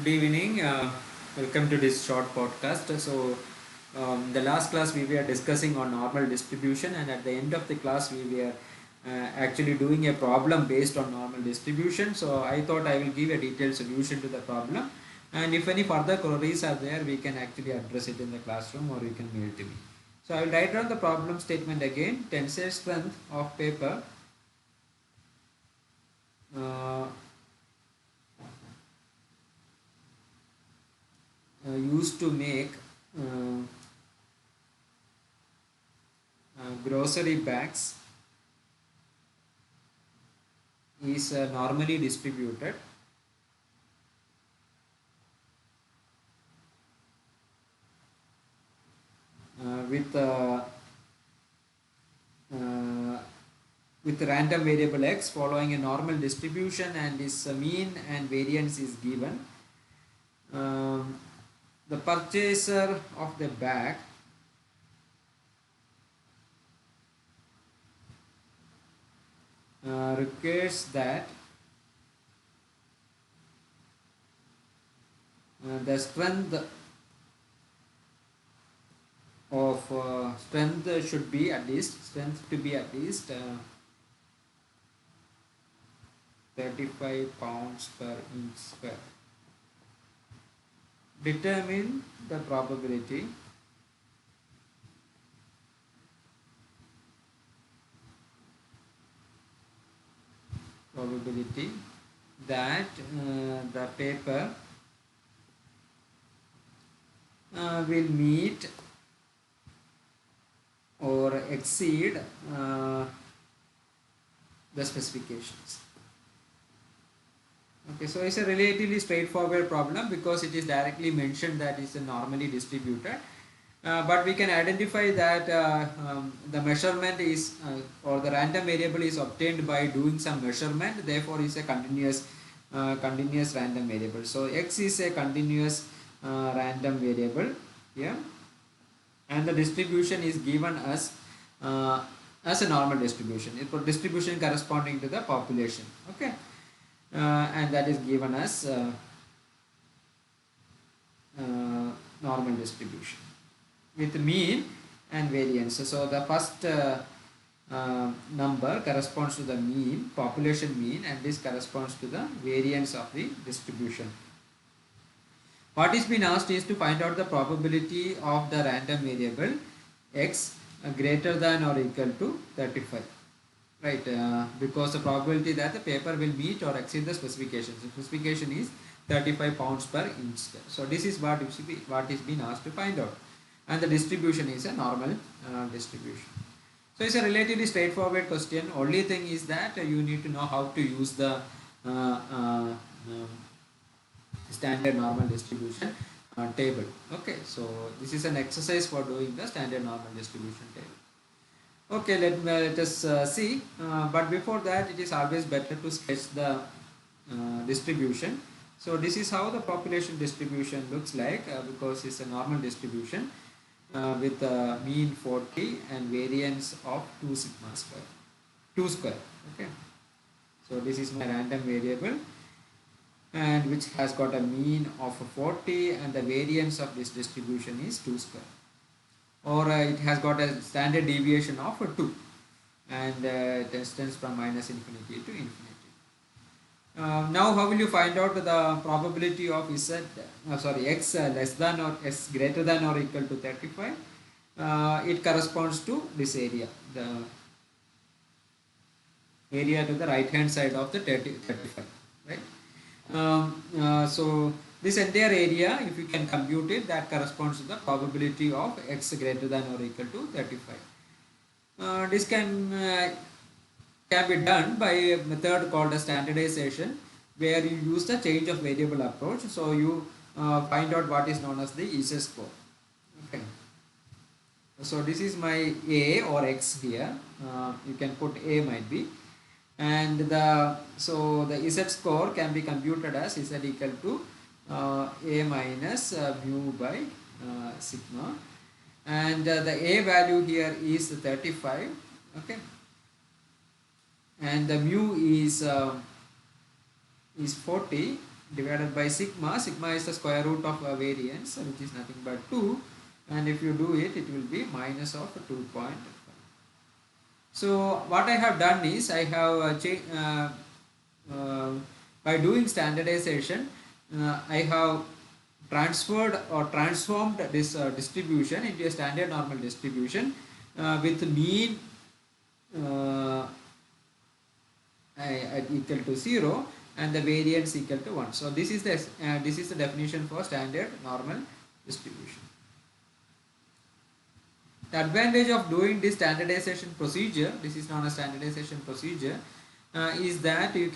Good evening. Welcome to this short podcast. The last class we were discussing on normal distribution, and at the end of the class, we were actually doing a problem based on normal distribution. So, I thought I will give a detailed solution to the problem, and if any further queries are there, we can actually address it in the classroom or you can mail to me. So, I will write down the problem statement again. Tensile strength of paper. Uh, Used to make uh, grocery bags is normally distributed uh, with uh, uh, with random variable x following a normal distribution, and its mean and variance is given. Um, the purchaser of the bag requires that the strength should be at least strength to be at least 35 pounds per inch square. Determine the probability that the paper will meet or exceed the specifications. Okay, so it's a relatively straightforward problem because it is directly mentioned that it's normally distributed. But we can identify that the measurement is or the random variable is obtained by doing some measurement, therefore is a continuous random variable. So x is a continuous random variable here, and the distribution is given as a normal distribution. It's for distribution corresponding to the population. Okay, and that is given as normal distribution with mean and variance. So the first number corresponds to the mean, population mean, and this corresponds to the variance of the distribution. What is being asked is to find out the probability of the random variable x greater than or equal to 35. Right, because the probability that the paper will meet or exceed the specifications. The specification is 35 pounds per inch square. So this is what is being asked to find out, and the distribution is a normal distribution. So it's a relatively straightforward question. Only thing is that you need to know how to use the standard normal distribution table. Okay, so this is an exercise for doing the standard normal distribution table. Okay, let us see, but before that it is always better to sketch the distribution. So this is how the population distribution looks like, because it's a normal distribution with mean 40 and variance of 2 sigma square, 2 square. Okay, so this is my random variable, and which has got a mean of 40, and the variance of this distribution is 2 square, or it has got a standard deviation of 2, and distance from minus infinity to infinity. Now how will you find out the probability of x less than or s greater than or equal to 35? It corresponds to this area, the area to the right hand side of the 35, right? So this entire area, if you can compute it, that corresponds to the probability of x greater than or equal to 35. This can be done by a method called a standardization, where you use the change of variable approach. So you find out what is known as the EZ score. Okay. So this is my A or X here. You can put A might be, and the Z score can be computed as Z equal to A minus mu by sigma, and the A value here is 35. Okay, and the mu is 40, divided by sigma. Sigma is the square root of variance, which is nothing but 2, and if you do it, it will be minus of 2.5. So what I have done is I have uh, by doing standardization, I have transferred or transformed this distribution into a standard normal distribution with mean equal to 0 and the variance equal to 1. So this is the definition for standard normal distribution. The advantage of doing this standardization procedure, this is known as standardization procedure, is that you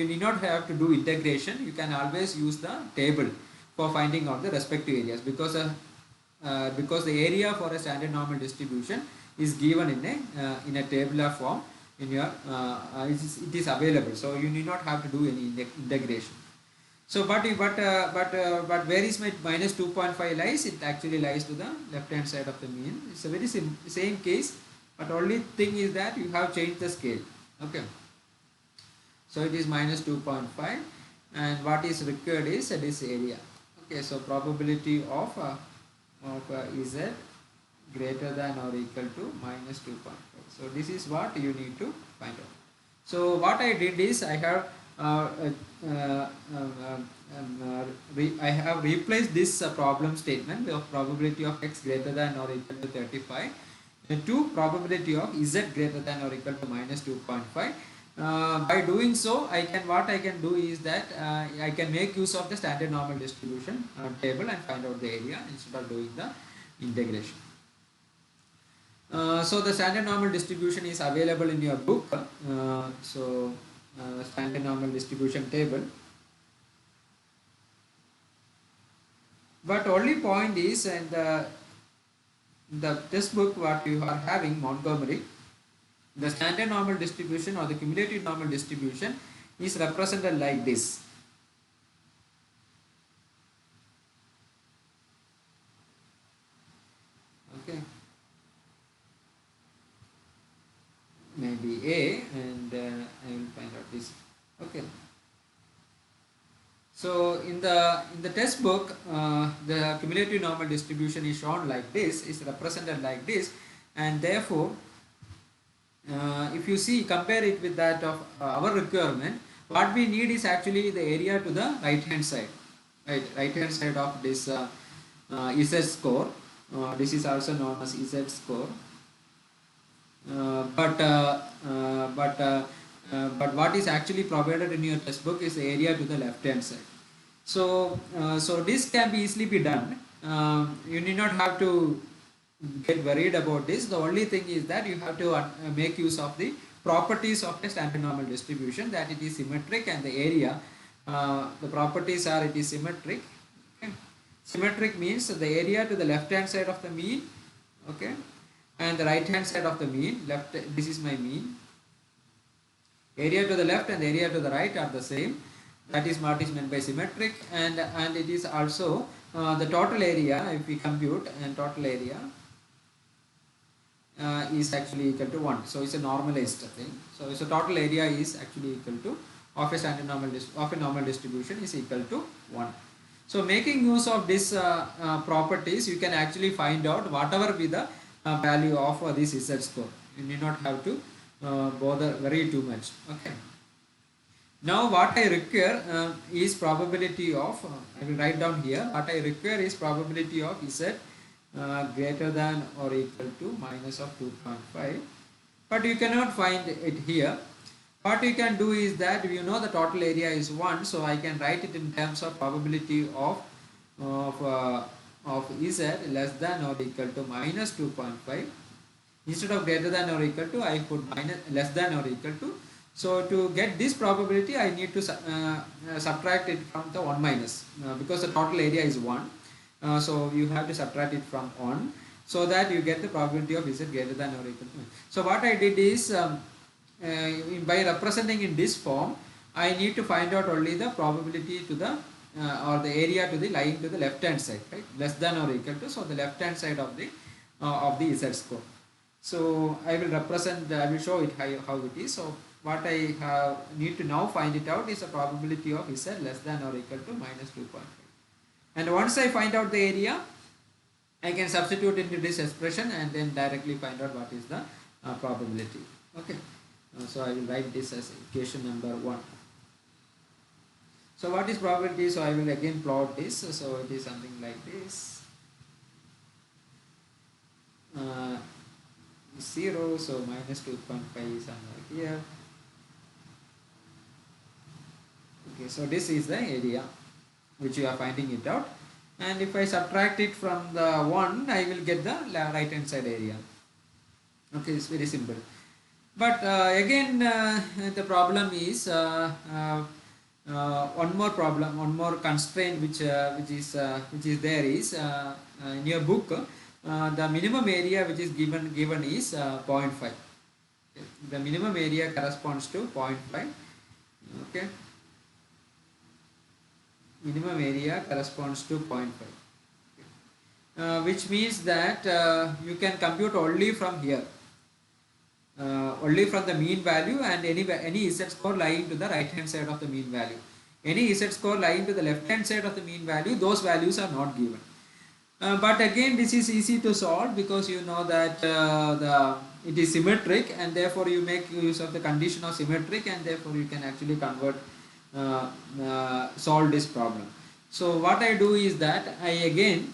need not have to do integration. You can always use the table for finding out the respective areas, because the area for a standard normal distribution is given in a tabular form in your it is available, so you need not have to do any integration. So but where is my minus 2.5 lies? It actually lies to the left hand side of the mean. It's a very same case, but only thing is that you have changed the scale. Okay, so it is minus 2.5, and what is required is this area. Okay, so probability of z greater than or equal to minus 2.5. So this is what you need to find out. So what I did is I have I have replaced this problem statement of probability of x greater than or equal to 35 to probability of z greater than or equal to minus 2.5. By doing so, what I can do is that I can make use of the standard normal distribution table and find out the area instead of doing the integration. So the standard normal distribution is available in your book. Standard normal distribution table. But only point is, and the textbook what you are having, Montgomery, the standard normal distribution or the cumulative normal distribution is represented like this. Okay, maybe A, and I will find out this. Okay. So in the textbook, the cumulative normal distribution is shown like this, is represented like this, and therefore, if you see, compare it with that of our requirement, what we need is actually the area to the right hand side, right hand side of this Z score. This is also known as Z score. But what is actually provided in your textbook is the area to the left hand side. So this can be easily be done. You need not have to get worried about this. The only thing is that you have to make use of the properties of the standard normal distribution, that it is symmetric, and the area, the properties are it is symmetric. Okay. Symmetric means the area to the left hand side of the mean, okay, and the right hand side of the mean, this is my mean. Area to the left and the area to the right are the same. That is what is meant by symmetric, and it is also the total area, if we compute, and total area is actually equal to 1. So it's a normalized thing. So total area is actually equal to of a standard normal normal distribution is equal to 1. So making use of this properties, you can actually find out whatever be the value of this Z score. You need not have to bother very too much. Okay. Now what I require is probability of, I will write down here, what I require is probability of Z greater than or equal to minus of 2.5, but you cannot find it here. What you can do is that you know the total area is 1, so I can write it in terms of probability of Z less than or equal to minus 2.5. Instead of greater than or equal to, I put minus less than or equal to. So to get this probability, I need to subtract it from the 1 minus, because the total area is 1. So you have to subtract it from 1, so that you get the probability of Z greater than or equal to. So what I did is, by representing in this form, I need to find out only the probability to the or the area to the lying to the left hand side, right? Less than or equal to, so the left hand side of the Z score. So I will represent, I will show it how it is. So what I need to now find it out is the probability of z less than or equal to minus 2.5. And once I find out the area, I can substitute into this expression and then directly find out what is the probability. Okay, so I will write this as equation number 1. So what is probability? So I will again plot this. So it is something like this. 0, so minus 2.5 is somewhere here. Okay, so this is the area which you are finding it out, and if I subtract it from the 1, I will get the right hand side area. Okay, it's very simple. But again, the problem is one more problem, one more constraint which is there is in your book. The minimum area which is given is 0.5. Okay. The minimum area corresponds to 0.5. Okay, minimum area corresponds to 0.5. Which means that you can compute only from here, only from the mean value and any z score lying to the right hand side of the mean value. Any z score lying to the left hand side of the mean value, those values are not given. But again, this is easy to solve because you know that it is symmetric, and therefore you make use of the condition of symmetric, and therefore you can actually solve this problem. So what I do is that I again,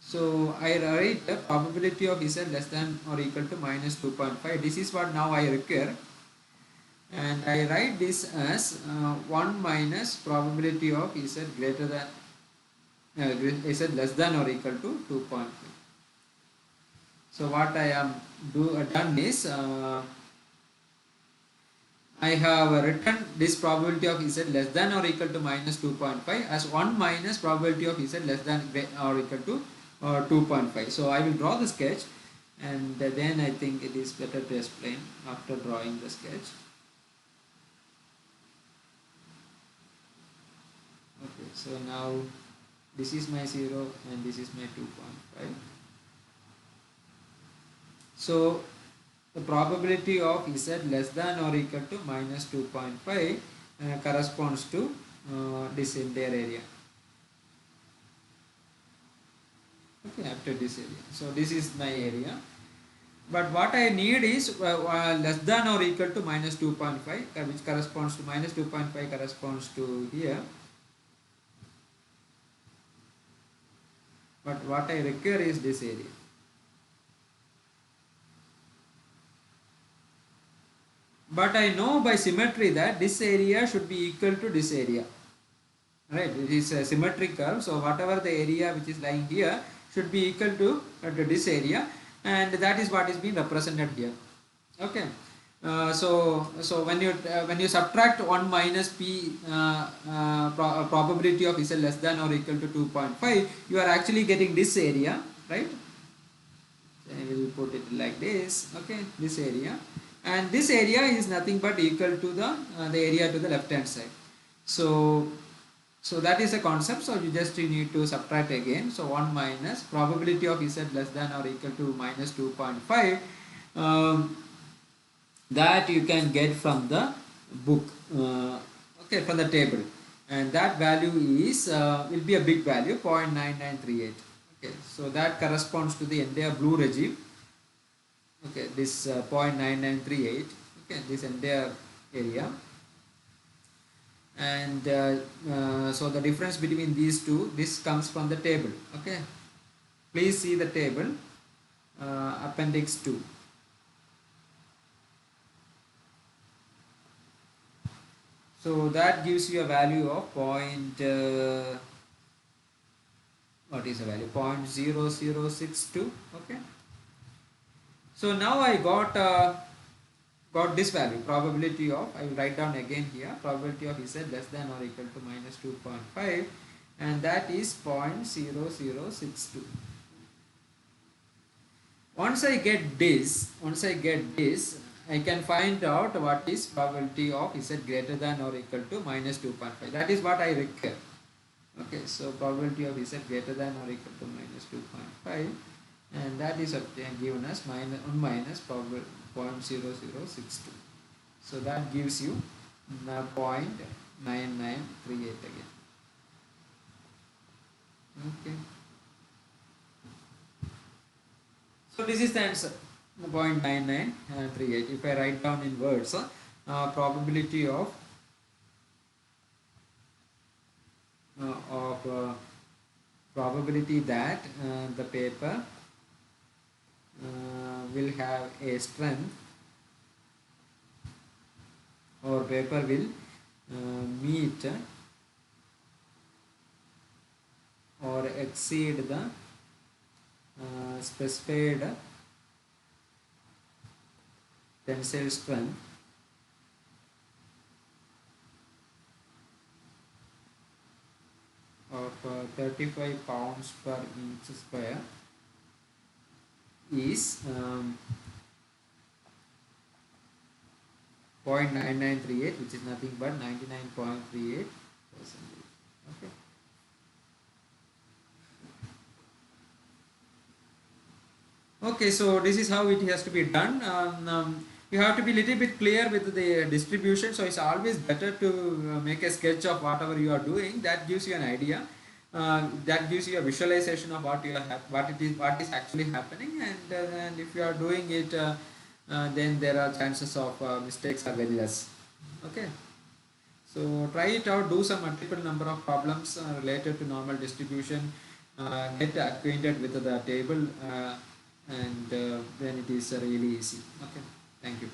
so I write the probability of z less than or equal to minus 2.5. This is what now I require, and I write this as 1 minus probability of z greater than z less than or equal to 2.5. So what I am done is I have written this probability of z less than or equal to minus 2.5 as 1 minus probability of z less than or equal to 2.5. So I will draw the sketch, and then I think it is better to explain after drawing the sketch. Okay, so now this is my 0 and this is my 2.5. So the probability of z less than or equal to minus 2.5 corresponds to this entire area. Okay, after this area. So this is my area. But what I need is less than or equal to minus 2.5, which corresponds to minus 2.5 corresponds to here. But what I require is this area. But I know by symmetry that this area should be equal to this area. Right? It is a symmetric curve. So whatever the area which is lying here should be equal to this area, and that is what is being represented here. Okay. So when you subtract 1 minus p probability of z less than or equal to 2.5, you are actually getting this area, right? I will put it like this. Okay, this area, and this area is nothing but equal to the area to the left hand side. So that is a concept. So you just need to subtract again. So 1 minus probability of z less than or equal to minus 2.5. That you can get from the book, okay, from the table, and that value is will be a big value, 0.9938. Okay, so that corresponds to the entire blue regime. Okay, this 0.9938. Okay, this entire area, and so the difference between these two, this comes from the table. Okay, please see the table, appendix 2. So that gives you a value of what is the value? 0.0062. Okay. So now I got this value, probability of, I will write down again here, probability of z less than or equal to minus 2.5, and that is 0.0062. Once I get this, I can find out what is probability of z greater than or equal to minus 2.5. That is what I require. Okay, so probability of z greater than or equal to minus 2.5, and that is given as minus 1 minus 0.0062. So that gives you 0.9938 again. Okay. So this is the answer, 0.9938. If I write down in words, probability of probability that the paper will have a strength, or paper will meet or exceed the specified tensile strength of 35 pounds per inch square is 0.9938, which is nothing but 99.38%. Okay. Okay, so this is how it has to be done. You have to be little bit clear with the distribution, so it's always better to make a sketch of whatever you are doing. That gives you an idea. That gives you a visualization of what what is actually happening, and if you are doing it, then there are chances of mistakes are very less. Okay, so try it out. Do some multiple number of problems related to normal distribution. Get acquainted with the table, and then it is really easy. Okay, thank you.